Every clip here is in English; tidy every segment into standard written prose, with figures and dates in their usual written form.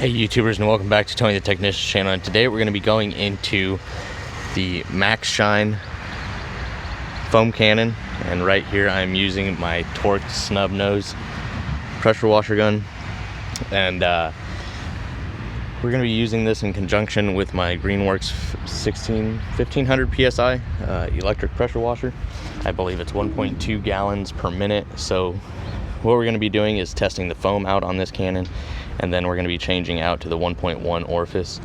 Hey YouTubers, and welcome back to Tony the Technician's channel. And today we're going to be going into the MaxShine Foam Cannon, and right here I'm using my Torque snub nose pressure washer gun, and we're going to be using this in conjunction with my Greenworks 1500 psi electric pressure washer. I believe it's 1.2 gallons per minute. So what we're going to be doing is testing the foam out on this cannon, and then we're going to be changing out to the 1.1 Orifice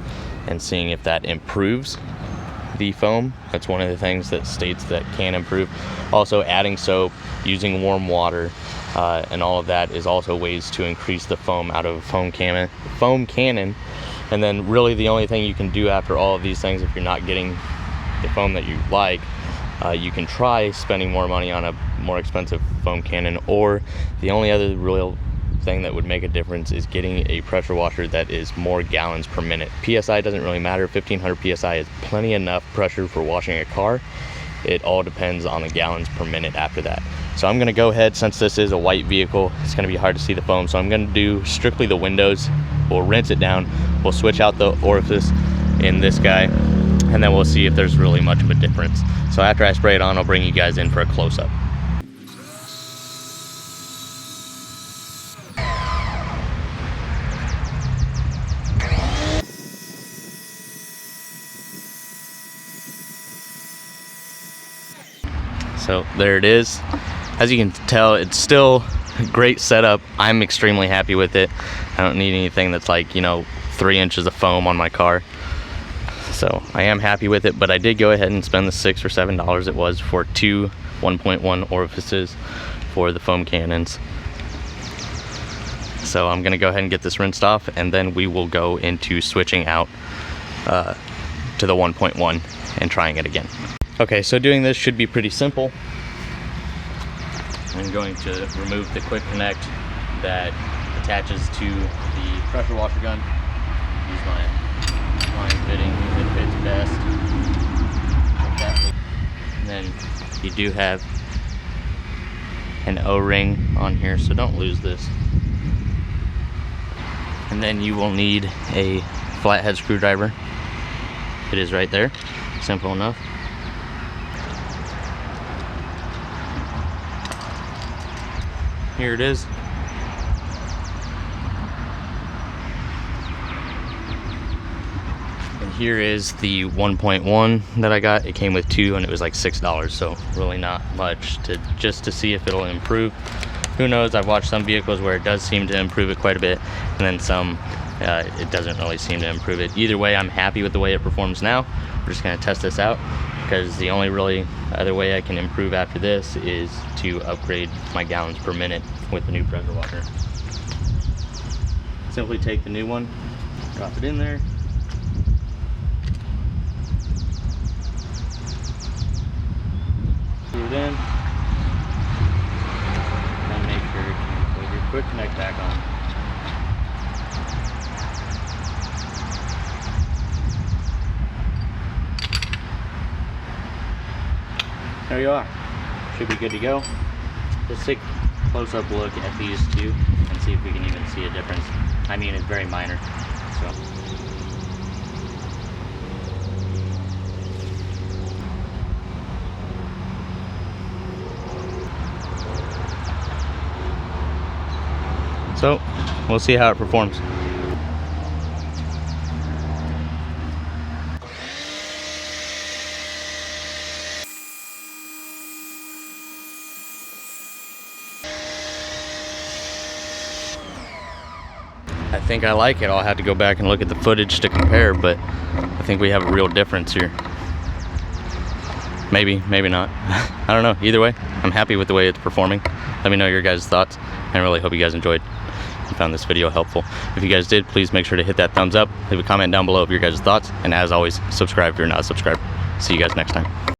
and seeing if that improves the foam. That's one of the things that states that can improve. Also, adding soap, using warm water, and all of that is also ways to increase the foam out of a foam cannon. And then really the only thing you can do after all of these things, if you're not getting the foam that you like, you can try spending more money on a more expensive foam cannon, or the only other real thing that would make a difference is getting a pressure washer that is more gallons per minute. PSI doesn't really matter. 1500 PSI is plenty enough pressure for washing a car. It all depends on the gallons per minute after that. So I'm going to go ahead, since this is a white vehicle, it's going to be hard to see the foam, so I'm going to do strictly the windows. We'll rinse it down, we'll switch out the orifice in this guy, and then we'll see if there's really much of a difference. So after I spray it on, I'll bring you guys in for a close-up. So there it is. As you can tell, it's still a great setup. I'm extremely happy with it. I don't need anything that's like, 3 inches of foam on my car. So I am happy with it, but I did go ahead and spend the $6 or $7 it was for two 1.1 orifices for the foam cannons. So I'm gonna go ahead and get this rinsed off, and then we will go into switching out to the 1.1 and trying it again. Okay, so doing this should be pretty simple. I'm going to remove the quick connect that attaches to the pressure washer gun. Use my line fitting, it fits best. And then you do have an O-ring on here, so don't lose this. And then you will need a flathead screwdriver. It is right there, simple enough. Here it is. And here is the 1.1 that I got. It came with two, and it was like $6, so really not much just to see if it'll improve. Who knows? I've watched some vehicles where it does seem to improve it quite a bit, and then some it doesn't really seem to improve it. Either way, I'm happy with the way it performs now. We're just going to test this out, because the only really other way I can improve after this is to upgrade my gallons per minute with the new pressure washer. Simply take the new one, drop it in there, screw it in, and make sure you put your quick connect back on. There you are. Should be good to go. Let's take a close-up look at these two and see if we can even see a difference. I mean, it's very minor. So we'll see how it performs. I think I like it. I'll have to go back and look at the footage to compare, but I think we have a real difference here. Maybe, maybe not. I don't know. Either way, I'm happy with the way it's performing. Let me know your guys' thoughts. I really hope you guys enjoyed and found this video helpful. If you guys did, please make sure to hit that thumbs up. Leave a comment down below of your guys' thoughts. And as always, subscribe if you're not subscribed. See you guys next time.